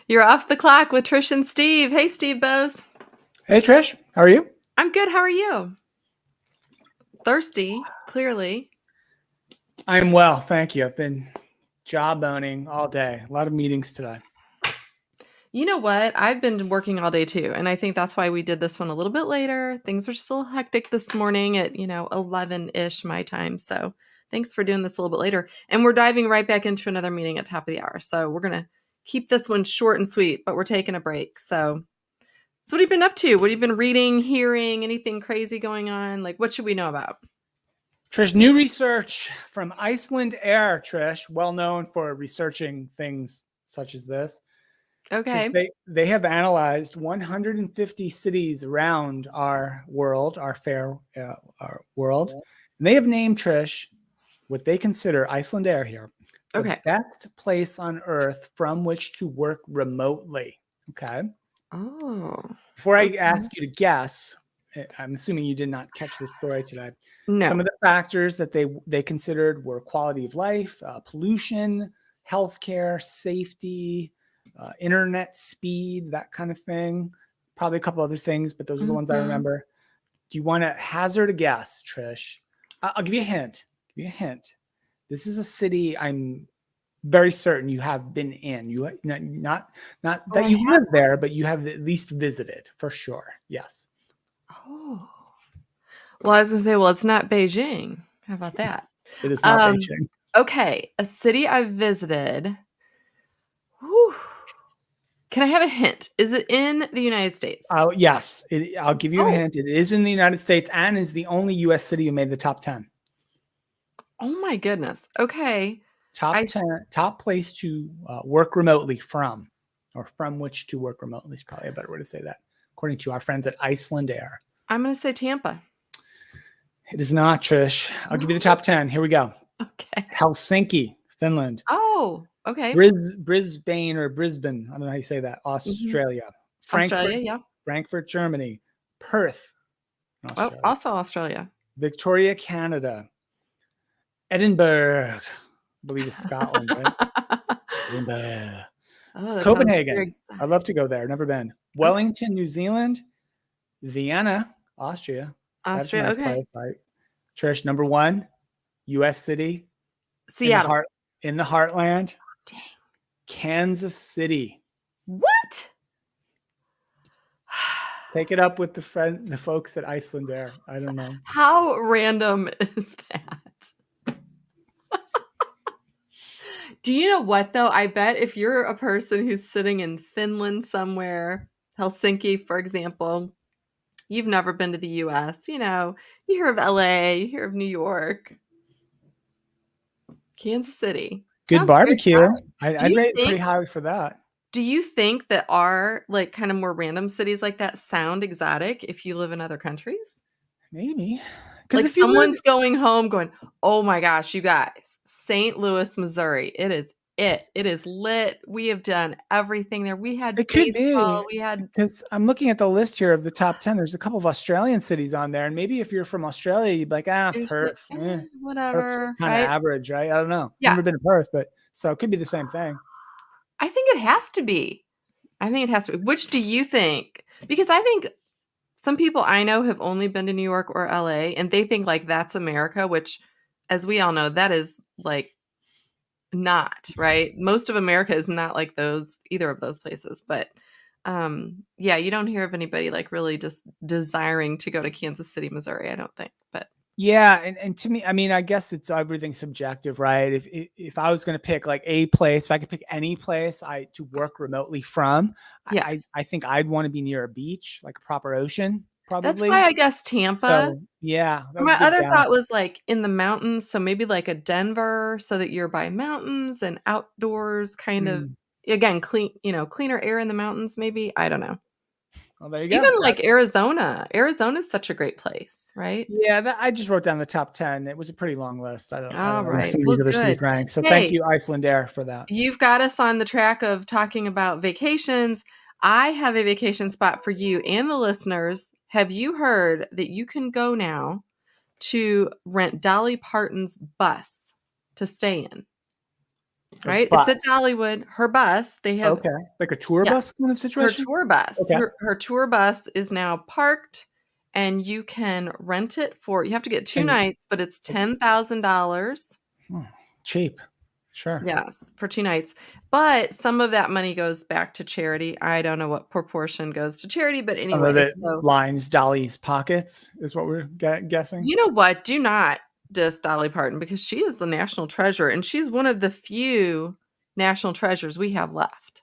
You're off the clock with Trish and Steve. Hey, Steve Bose. Hey, Trish. How are you? I'm good. How are you? Thirsty, clearly. I'm well, thank you. I've been job owning all day. A lot of meetings today. You know what? I've been working all day too. And I think that's why we did this one a little bit later. Things were still hectic this morning at, 11-ish my time. So thanks for doing this a little bit later. And we're diving right back into another meeting at top of the hour. So we're going to keep this one short and sweet, but we're taking a break. So what have you been up to? What have you been reading, hearing, anything crazy going on? Like, what should we know about? Trish, new research from Iceland Air, Trish, well known for researching things such as this. Okay. Trish, they have analyzed 150 cities around our world, our world. And they have named, Trish, what they consider Iceland Air here, the best place on Earth from which to work remotely. Okay. Oh. Before I ask you to guess, I'm assuming you did not catch this story today. No. Some of the factors that they considered were quality of life, pollution, healthcare, safety, internet speed, that kind of thing. Probably a couple other things, but those are the ones I remember. Do you want to hazard a guess, Trish? I'll give you a hint. This is a city I'm very certain you have been in. You not that you live there, but you have at least visited for sure. Yes. Oh. Well, I was gonna say, it's not Beijing. How about that? It is not Beijing. Okay, a city I visited. Whew. Can I have a hint? Is it in the United States? Oh, yes. I'll give you a hint. It is in the United States and is the only U.S. city who made the top 10. Oh my goodness. Okay. Top place to work remotely from, or from which to work remotely is probably a better way to say that, according to our friends at Iceland Air. I'm going to say Tampa. It is not, Trish. I'll give you the top 10. Here we go. Okay. Helsinki, Finland. Oh, okay. Brisbane or Brisbane. I don't know how you say that. Australia. Australia, Frankfurt, Germany. Perth, Australia. Oh, also Australia. Victoria, Canada. Edinburgh, I believe it's Scotland, right? Edinburgh. Oh, Copenhagen. I'd love to go there. Never been. Wellington, New Zealand. Vienna, Austria. Austria, that's a nice site. Trish, number 1, U.S. city. Seattle. In the heartland. Dang. Kansas City. What? Take it up with the folks at Iceland Air. I don't know. How random is that? Do you know what, though? I bet if you're a person who's sitting in Finland somewhere, Helsinki, for example, you've never been to the U.S., you hear of LA, you hear of New York, Kansas City. Good Sounds barbecue. I'd rate it pretty highly for that. Do you think that our, kind of more random cities like that sound exotic if you live in other countries? Maybe. Like someone's going home going, oh my gosh, you guys, St. Louis, Missouri, it is lit. We have done everything there. We had baseball. Because I'm looking at the list here of the top 10. There's a couple of Australian cities on there. And maybe if you're from Australia, you'd be like, Perth. Whatever. Perth's kind of average, right? I don't know. Yeah. Never been to Perth, but so it could be the same thing. I think it has to be. Which do you think? Because I think some people I know have only been to New York or LA, and they think like that's America, which, as we all know, that is like not, right? Most of America is not like either of those places. But you don't hear of anybody like really just desiring to go to Kansas City, Missouri, I don't think. But yeah, and to me, I mean, I guess it's everything subjective, right? If I was going to pick like a place, if I could pick any place to work remotely from, I think I'd want to be near a beach, like a proper ocean, probably. That's why I guess Tampa. So, yeah. My other thought was like in the mountains, so maybe like a Denver, so that you're by mountains and outdoors, kind of again cleaner air in the mountains. Maybe, I don't know. Well, there you go. Even like Arizona. Arizona is such a great place, right? Yeah, I just wrote down the top 10. It was a pretty long list. I don't know. Right. Some of these other cities ranked. So thank you, Iceland Air, for that. You've got us on the track of talking about vacations. I have a vacation spot for you and the listeners. Have you heard that you can go now to rent Dolly Parton's bus to stay in? A right? It's at bus. Dollywood. Her bus, they have Okay. Like a tour yeah, bus kind of her situation? tour bus. Okay. Her tour bus is now parked, and you can rent it for you have to get 2 And nights, but it's okay. $10,000. Oh, cheap. Sure. Yes, for 2 nights, but some of that money goes back to charity. I don't know what proportion goes to charity, but Some of anyway, it so lines Dolly's pockets is what we're guessing. you know what? Do not diss Dolly Parton because she is the national treasure, and she's one of the few national treasures we have left.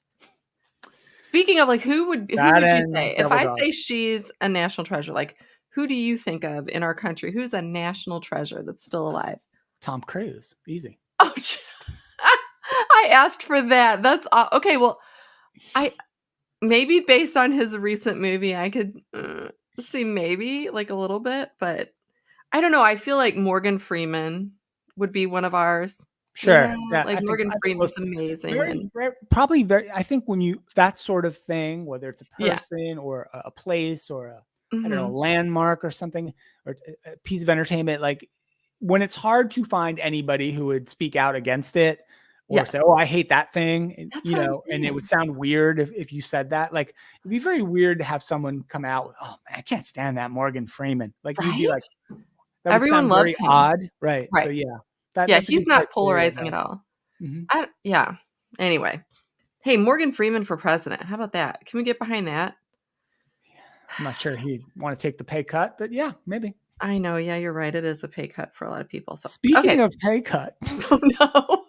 Speaking of, like, who That would you and say? If Devil I Dog. say she's a national treasure, like, who do you think of in our country? Who's a national treasure that's still alive? Tom Cruise. Easy. Oh, I asked for that. That's aw okay, well, I maybe based on his recent movie, I could, see maybe, like, a little bit, but I don't know, I feel like Morgan Freeman would be one of ours. You know, Sure. Yeah, like, Morgan I think Freeman's most amazing very, and very probably very I think when you that sort of thing, whether it's a yeah. person or a place or a I don't know, a Mhm. landmark or something or a piece of entertainment, like when it's hard to find anybody who would speak out against it or say, Yes. "Oh, I hate that thing," and, That's what I'm and it would saying. sound weird if you said that. Like it'd be very weird to have someone come out with, "Oh man, I can't stand that Morgan Freeman." Like you'd be like, Right? that would Everyone sound very loves him. odd, right? So Right. yeah, Yeah, that's a he's good not criteria polarizing at there. all. Mhm. Yeah. Anyway. Hey, Morgan Freeman for president. How about that? Can we get behind that? I'm not sure he'd want to take the pay cut, but yeah, maybe. I know, yeah, you're right. It is a pay cut for a lot of people. So, okay. Speaking of pay cut, Oh, no.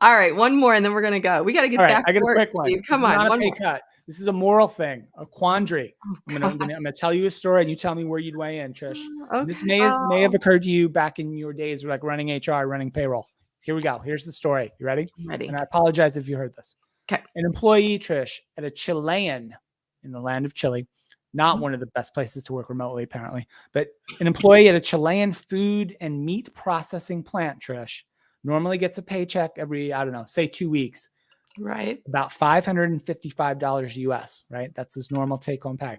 All right, one more and then we're gonna go. We gotta all get right, back I to got a work, quick one. Steve. This Come is on, not a one pay more. cut. This is a moral thing, a quandary. Oh, I'm god. gonna tell you a story, and you tell me where you'd weigh in, Trish. And this Okay. may have Oh, occurred to you back in your days, like running HR, running payroll. Here we go. Here's the story. You ready? I'm ready. And I apologize if you heard this. 'Kay. An employee, Trish, at a Chilean in the land of Chile, not Mhm. one of the best places to work remotely, apparently, but an employee at a Chilean food and meat processing plant, Trish, normally gets a paycheck every, I don't know, say 2 weeks, Right. about $555 US, right? That's his normal take home pay.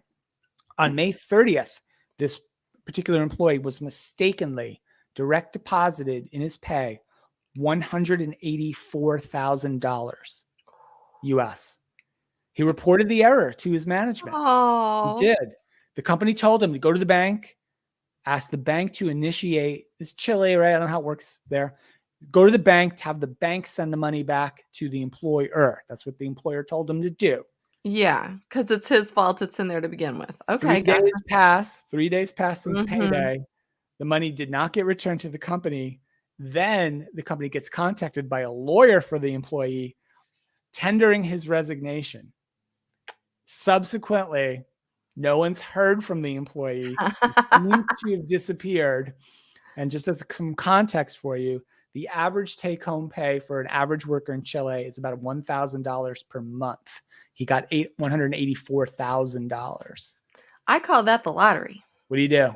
On May 30th, this particular employee was mistakenly direct deposited in his pay $184,000 US. He reported the error to his management. He Oh, did. The company told him to go to the bank, ask the bank to initiate this Chile, right? I don't know how it works there. Go to the bank to have the bank send the money back to the employer. That's what the employer told him to do. yeah, because it's his fault it's in there to begin with. Okay, gotcha. 3 days passed since Mhm. payday. The money did not get returned to the company. Then the company gets contacted by a lawyer for the employee, tendering his resignation. Subsequently, no one's heard from the employee. He seems to have disappeared. And just as some context for you, the average take home pay for an average worker in Chile is about $1,000 per month. He got $184,000. I call that the lottery. What do you do?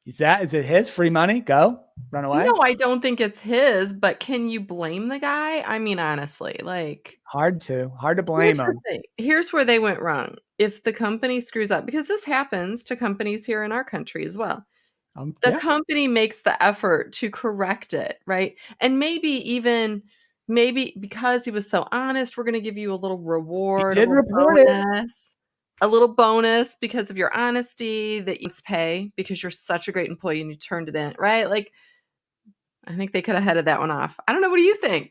Is it his free money? Go run away. No, I don't think it's his, but can you blame the guy? I mean, honestly, like, Hard to blame here's the him. thing. Here's where they went wrong. If the company screws up, because this happens to companies here in our country as well. The Yeah, company makes the effort to correct it, right? And maybe because he was so honest, we're gonna give you a little he reward, did report it. a little bonus because of your honesty that you pay because you're such a great employee and you turned it in, right? Like, I think they could have headed that one off. I don't know, what do you think?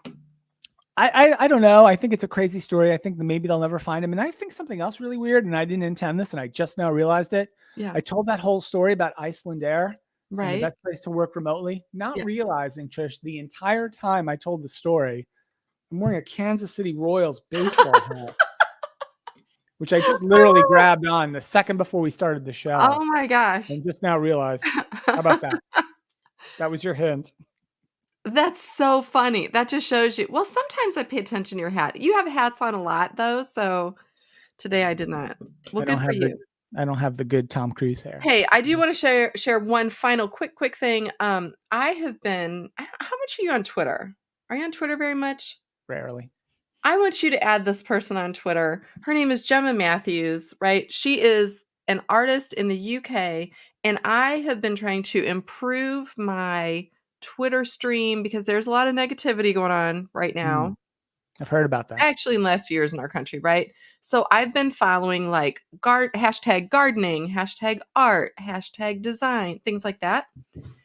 I don't know. I think it's a crazy story. I think that maybe they'll never find him. And I think something else really weird, and I didn't intend this, and I just now realized it. Yeah, I told that whole story about Iceland Air and the right? best place to work remotely, not Yeah. realizing, Trish, the entire time I told the story, I'm wearing a Kansas City Royals baseball hat, which I just literally grabbed on the second before we started the show Oh my gosh. and just now realized. How about that? That was your hint. That's so funny. That just shows you well, sometimes I pay attention to your hat. You have hats on a lot though, so today I did not. Well, I don't good for have the you. I don't have the good Tom Cruise hair. Hey, I do wanna share one final quick thing. I have been I don't how much are you on Twitter? Are you on Twitter very much? Rarely. I want you to add this person on Twitter. Her name is Gemma Matthews, right? She is an artist in the UK, and I have been trying to improve my Twitter stream because there's a lot of negativity going on right now. I've heard about that. Actually, in the last few years in our country, right? So I've been following like hashtag gardening, hashtag art, hashtag design, things like that,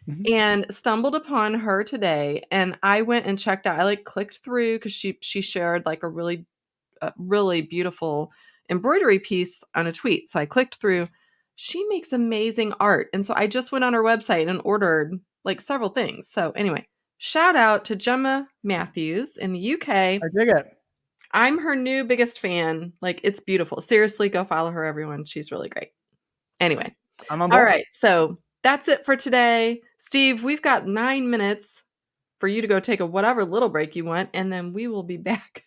Mhm. and stumbled upon her today. And I went and checked out. I like clicked through because she shared like a really beautiful embroidery piece on a tweet. So I clicked through. She makes amazing art, and so I just went on her website and ordered like several things. So anyway, shout out to Gemma Matthews in the I UK. dig it. I'm her new biggest fan. Like, it's beautiful. Seriously, go follow her, everyone. She's really great. Anyway, I'm on all board. right. So that's it for today. Steve, we've got 9 minutes for you to go take a whatever little break you want, and then we will be back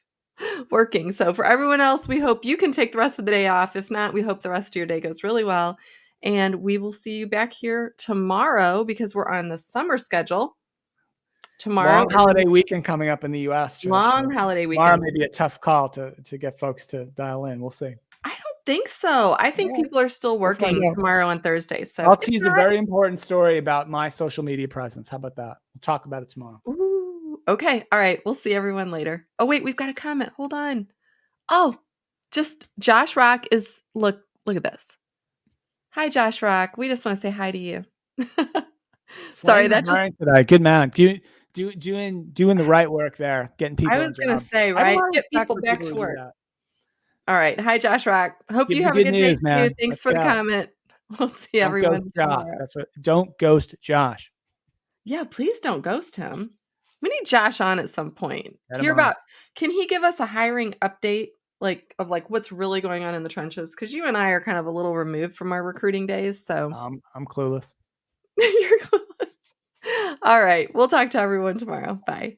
working. So for everyone else, we hope you can take the rest of the day off. If not, we hope the rest of your day goes really well. And we will see you back here tomorrow because we're on the summer schedule. Tomorrow Long and then holiday weekend coming up in the U.S., Trish. long holiday Tomorrow weekend. may be a tough call to get folks to dial in. We'll see. I don't think so. I think Yeah, people are still we'll find working out. tomorrow and Thursday. So I'll if tease a not, very important story about my social media presence. How about that? We'll talk about it tomorrow. ooh, okay. All right. We'll see everyone later. Oh, wait, we've got a comment. Hold on. Oh, just Josh Rock is look at this. Hi, Josh Rock. We just want to say hi to you. Sorry, Slaying the that just hiring today. Good man. Doing the right work there, getting I people was in gonna jobs. say, I have a right? lot of Get respect people for back people to who do work. that. All right. Hi, Josh Rock. Hope Gives you you have a good good day news, too. man. Thanks Let's for the go. comment. We'll see Don't ghost everyone Josh. tomorrow. Don't ghost Josh. Yeah, please don't ghost him. We need Josh on at some point. Get him Hear on. about Can he give us a hiring update like what's really going on in the trenches? Because you and I are kind of a little removed from our recruiting days, so I'm clueless. you're close. All right. We'll talk to everyone tomorrow. Bye.